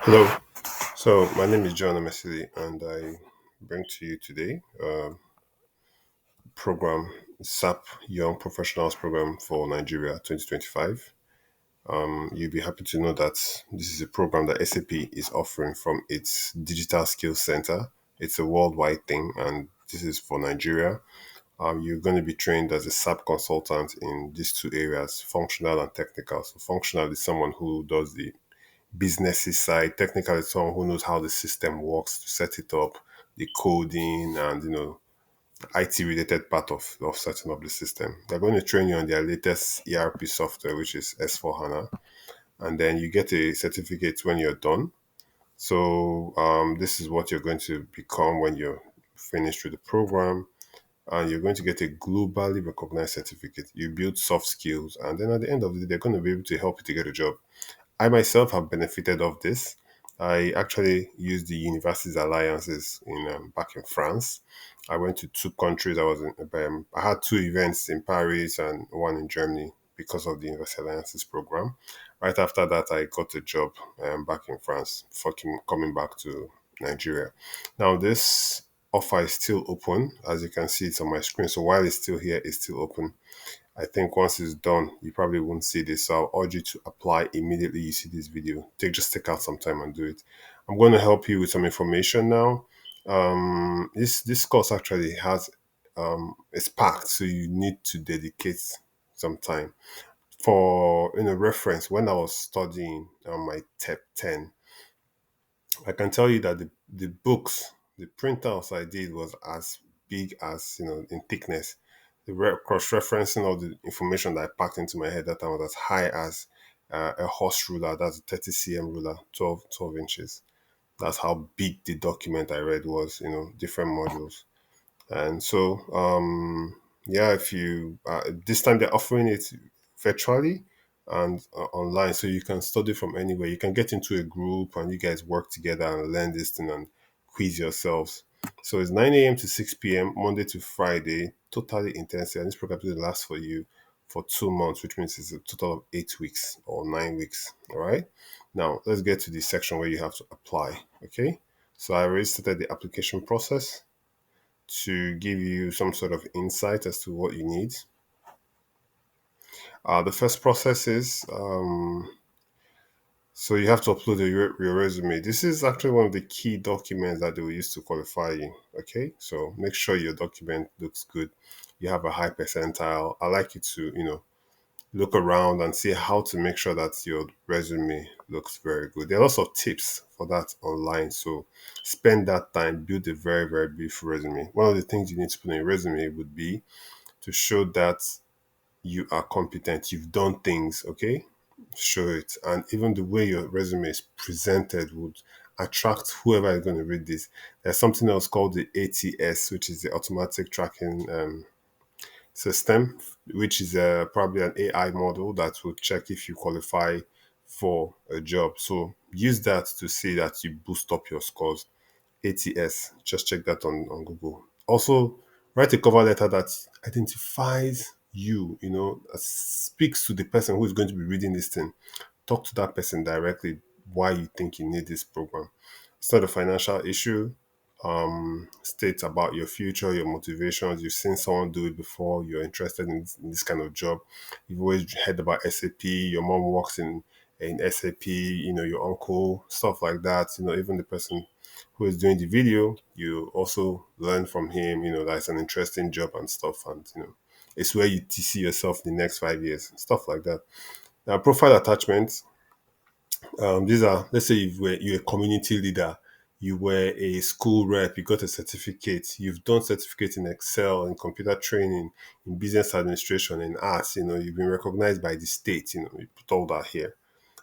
Hello. So my name is John Amesili, and I bring to you today a program SAP Young Professionals Program for Nigeria 2025. You'll be happy to know that this is a program that SAP is offering from its Digital Skills Center. It's a worldwide thing, and this is for Nigeria. You're going to be trained as a SAP consultant in these two areas, functional and technical. So, functional is someone who does the businessy side. Technical is someone who knows how the system works to set it up, the coding, and IT related part of setting up the system. They're going to train you on their latest ERP software, which is S4 HANA, and then you get a certificate when you're done. So this is what you're going to become when you're finished with the program, and you're going to get a globally recognized certificate. You build soft skills, and then at the end of the day, they're going to be able to help you to get a job. I myself have benefited of this. I actually used the universities alliances in back in France. I went to two countries. I had two events in Paris and one in Germany because of the University Alliances program. Right after that, I got a job back in France for coming back to Nigeria. Now, this offer is still open. As you can see, it's on my screen. So while it's still here, it's still open. I think once it's done, you probably won't see this. So I'll urge you to apply immediately you see this video. Take out some time and do it. I'm going to help you with some information now. This course actually has it's packed, so you need to dedicate some time. For reference, when I was studying on my TEP 10, I can tell you that the books, the printouts I did was as big as, in thickness. The cross-referencing of the information that I packed into my head that time was as high as a horse ruler. That's a 30 cm ruler, 12 inches. That's how big the document I read was, different modules. And so, yeah, if you this time they're offering it virtually and online, so you can study from anywhere. You can get into a group and you guys work together and learn this thing and quiz yourselves. So it's 9 a.m. to 6 p.m. Monday to Friday, totally intensive. And this program will last for you for 2 months, which means it's a total of 8 weeks or 9 weeks. All right. Now let's get to the section where you have to apply. Okay. So I already started the application process to give you some sort of insight as to what you need. The first process is so you have to upload your resume. This is actually one of the key documents that they will use to qualify you. Okay, so make sure your document looks good. You have a high percentile. I like you to look around and see how to make sure that your resume looks very good. There are lots of tips for that online. So spend that time, build a very, very beautiful resume. One of the things you need to put in your resume would be to show that you are competent, you've done things, okay? Show it. And even the way your resume is presented would attract whoever is going to read this. There's something else called the ATS, which is the automatic tracking system, which is probably an AI model that will check if you qualify for a job. So use that to see that you boost up your scores. ATS, just check that on Google. Also, write a cover letter that identifies you, that speaks to the person who is going to be reading this thing. Talk to that person directly why you think you need this program. It's not a financial issue. State about your future, your motivations. You've seen someone do it before. You're interested in this kind of job. You've always heard about SAP. Your mom works in SAP. Your uncle, stuff like that. Even the person who is doing the video, you also learn from him. That's an interesting job and stuff. And it's where you see yourself in the next 5 years, stuff like that. Now, profile attachments. These are, let's say you're a community leader, you were a school rep, you got a certificate, you've done certificate in Excel, in computer training, in business administration, in arts, you've been recognized by the state, you put all that here.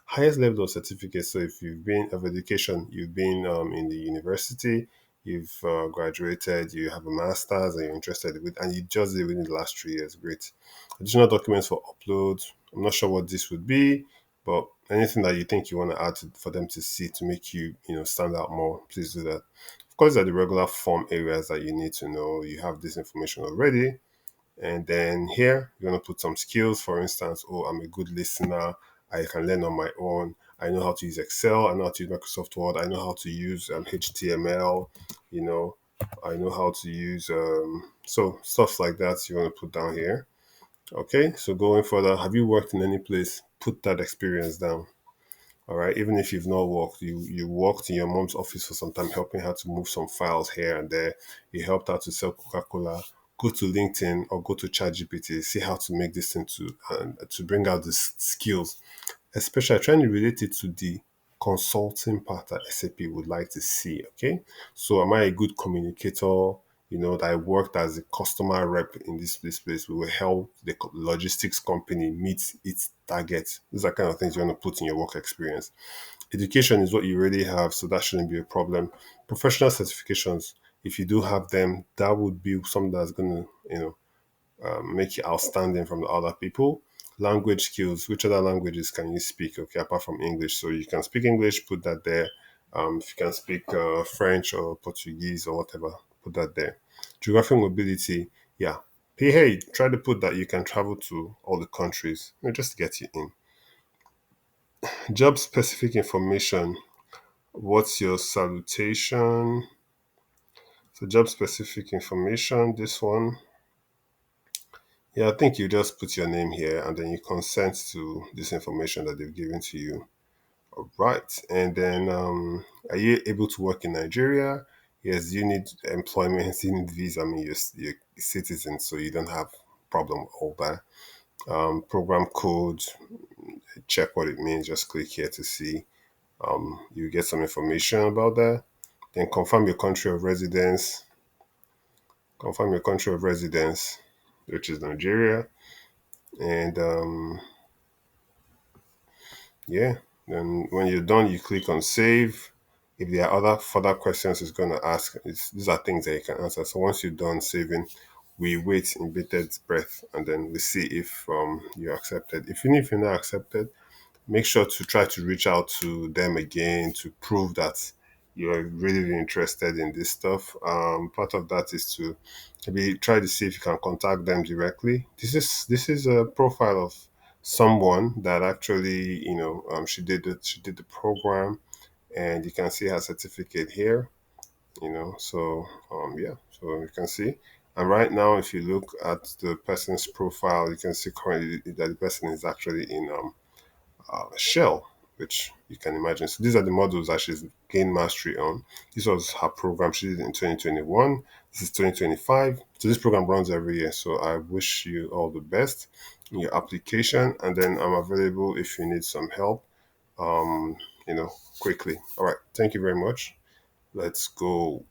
Highest level of certificates. So if you've been of education, you've been in the university, you've graduated, you have a master's, and you're interested with, and you just did within the last 3 years. Great. Additional documents for upload. I'm not sure what this would be, but anything that you think you want to add for them to see to make you, stand out more, please do that. Of course, there are the regular form areas that you need to know. You have this information already. And then here, you're going to put some skills. For instance, oh, I'm a good listener. I can learn on my own. I know how to use Excel. I know how to use Microsoft Word. I know how to use HTML. You know, I know how to use so stuff like that. You want to put down here. Okay, so going further, have you worked in any place? Put that experience down. All right, even if you've not worked, you worked in your mom's office for some time, helping her to move some files here and there. You helped her to sell Coca-Cola. Go to LinkedIn or go to ChatGPT, see how to make this into to bring out the skills, especially trying to relate it to the consulting part that SAP would like to see. Okay, so am I a good communicator? That I worked as a customer rep in this place. We will help the logistics company meet its targets. These are kind of things you want to put in your work experience. Education is what you already have, so that shouldn't be a problem. Professional certifications, if you do have them, that would be something that's going to, make you outstanding from the other people. Language skills, which other languages can you speak? Okay, apart from English. So you can speak English, put that there. If you can speak French or Portuguese or whatever, put that there. Geographic mobility, yeah. Hey, try to put that you can travel to all the countries, just to get you in. Job specific information. What's your salutation? So job specific information, this one. Yeah, I think you just put your name here and then you consent to this information that they've given to you. All right. And then are you able to work in Nigeria? Yes, you need employment, you need visa. I mean, you're a citizen, so you don't have problem with all that. Program code, check what it means. Just click here to see. You get some information about that. Then confirm your country of residence. Confirm your country of residence, which is Nigeria. And yeah, then when you're done, you click on save. If there are other further questions, it's going to ask. These are things that you can answer. So once you're done saving, we wait in bated breath, and then we see if you're accepted. If you're not accepted, make sure to try to reach out to them again to prove that you're really interested in this stuff. Part of that is to maybe try to see if you can contact them directly. This is a profile of someone that actually she did the program, and you can see her certificate here. So yeah, so you can see. And right now, if you look at the person's profile, you can see currently that the person is actually in Shell, which you can imagine. So these are the models that she's gained mastery on. This was her program she did in 2021. This is 2025. So this program runs every year. So I wish you all the best in your application. And then I'm available if you need some help, um, quickly. All right. Thank you very much. Let's go.